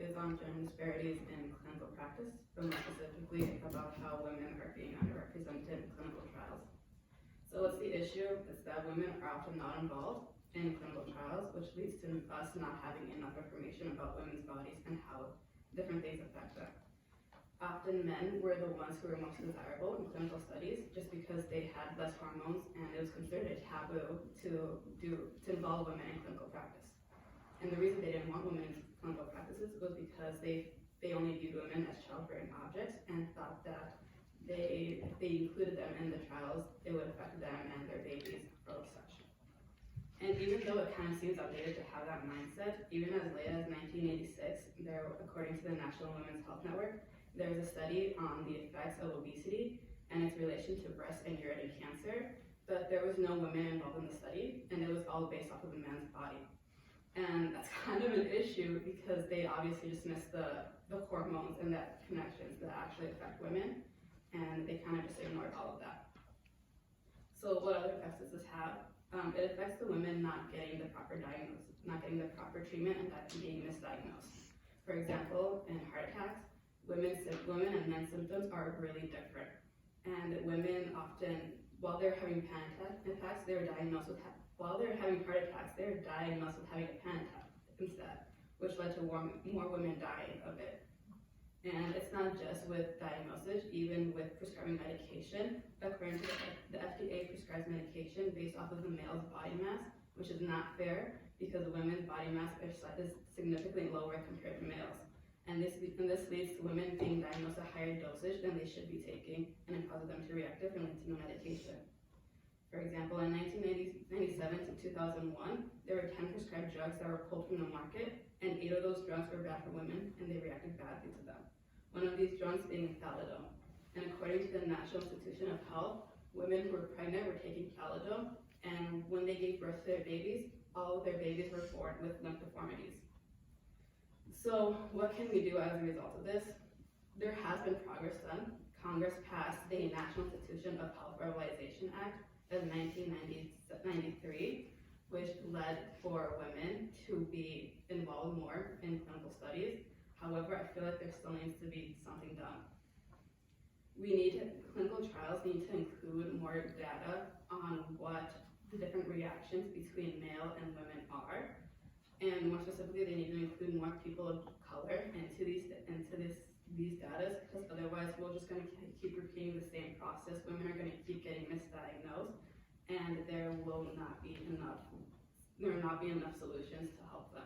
is on gender disparities in clinical practice, but more specifically about how women are being underrepresented in clinical trials. So what's the issue? It's that women are often not involved in clinical trials, which leads to us not having enough information about women's bodies and how different things affect them. Often men were the ones who were most desirable in clinical studies just because they had less hormones and it was considered a taboo to involve women in clinical practice. And the reason they didn't want women in clinical practices was because they only viewed women as childbearing objects and thought that if they included them in the trials, it would affect them and their babies or such. And even though it kind of seems outdated to have that mindset, even as late as 1986, according to the National Women's Health Network, there was a study on the effects of obesity and its relation to breast and uterine cancer, but there was no women involved in the study, and it was all based off of the man's body. And that's kind of an issue because they obviously just missed the hormones and the connections that actually affect women, and they kind of just ignored all of that. So what other effects does this have? It affects the women not getting the proper diagnosis, not getting the proper treatment, and that being misdiagnosed. For example, in heart attacks, women and men's symptoms are really different. And women often, while they're having panic attacks, while they're having heart attacks, they're diagnosed with having a panic attack instead, which led to more women dying of it. And it's not just with diagnosis, even with prescribing medication. According to the FDA prescribes medication based off of the male's body mass, which is not fair because women's body mass is significantly lower compared to males. And this leads to women being diagnosed at higher dosage than they should be taking, and it causes them to react differently to the medication. For example, in 1997 to 2001, there were 10 prescribed drugs that were pulled from the market, and 8 of those drugs were bad for women, and they reacted badly to them. One of these drugs being thalidomide. And according to the National Institution of Health, women who were pregnant were taking thalidomide, and when they gave birth to their babies, all of their babies were born with limb deformities. So what can we do as a result of this? There has been progress done. Congress passed the National Institution of Health Revitalization Act of 1993, which led for women to be involved more in clinical studies. However, I feel like there still needs to be something done. Clinical trials need to include more data on what the different reactions between male and women are. And more specifically, they need to include more people of color into these data, because otherwise we're just going to keep repeating the same process. Women are going to keep getting misdiagnosed, and there will not be enough solutions to help them.